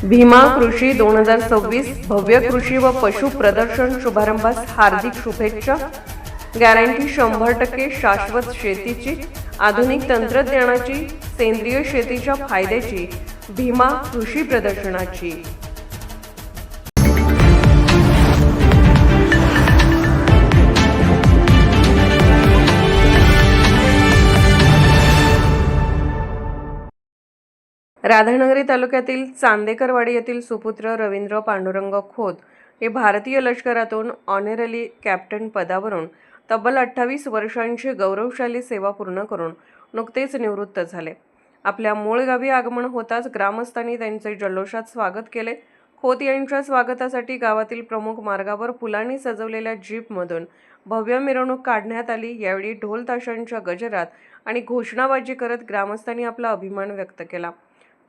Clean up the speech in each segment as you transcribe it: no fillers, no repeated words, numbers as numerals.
भीमा कृषी 2026 भव्य कृषी व पशु प्रदर्शन शुभारंभास हार्दिक शुभेच्छा। गॅरंटी 100% शाश्वत शेतीची, आधुनिक तंत्रज्ञानाची, सेंद्रिय शेतीच्या फायद्याची, भीमा कृषी प्रदर्शनाची। राधानगरी तालुक्यातील चांदेकरवाडी येथील सुपुत्र रवींद्र पांडुरंग खोत हे भारतीय लष्करातून ऑनररी कॅप्टन पदावरून तब्बल 28 वर्षांची गौरवशाली सेवा पूर्ण करून नुकतेच निवृत्त झाले। आपल्या मूळ गावी आगमन होताच ग्रामस्थांनी त्यांचे जल्लोषात स्वागत केले। खोत यांच्या स्वागतासाठी गावातील प्रमुख मार्गावर फुलांनी सजवलेल्या जीपमधून भव्य मिरवणूक काढण्यात आली। यावेळी ढोल ताशांच्या गजरात आणि घोषणाबाजी करत ग्रामस्थांनी आपला अभिमान व्यक्त केला।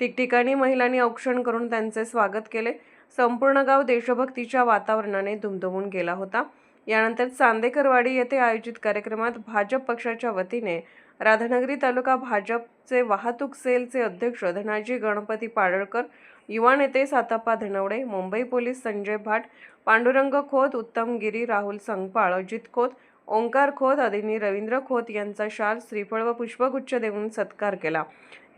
ठिकठिकाणी महिलांनी औक्षण करून त्यांचे स्वागत केले। संपूर्ण गाव देशभक्तीच्या वातावरणाने दुमदुमून गेला होता। यानंतर चांदेकरवाडी येथे आयोजित कार्यक्रमात भाजप पक्षाच्या वतीने राधानगरी तालुका भाजपचे वाहतूक सेलचे अध्यक्ष धनाजी गणपती पाडळकर, युवा नेते साताप्पा धनवडे, मुंबई पोलीस संजय भाट, पांडुरंग खोत, उत्तम गिरी, राहुल संगपाळ, अजित खोत, ओंकार खोत आदींनी रवींद्र खोत यांचा शाल, श्रीफळ व पुष्पगुच्छ देऊन सत्कार केला।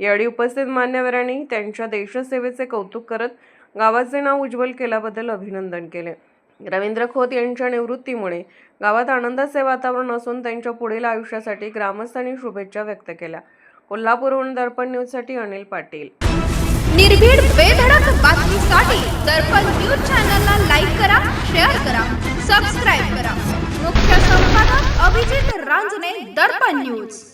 यावेळी उपस्थित मान्यवरांनी त्यांच्या देशसेवेचे कौतुक करत गावाचे नाव उज्ज्वल केल्याबद्दल अभिनंदन केले। रवींद्र खोत यांच्या निवृत्तीमुळे गावात आनंदाचे वातावरण असून त्यांच्या पुढील आयुष्यासाठी ग्रामस्थांनी शुभेच्छा व्यक्त केल्या। कोल्हापूरहून दर्पण न्यूजसाठी अनिल पाटील। निर्भीड बेधडक बातमीसाठी दर्पण न्यूज चॅनलला लाईक करा, शेअर करा, सबस्क्राइब करा। मुख्य संपादक अभिजित रांजणे, दर्पण न्यूज।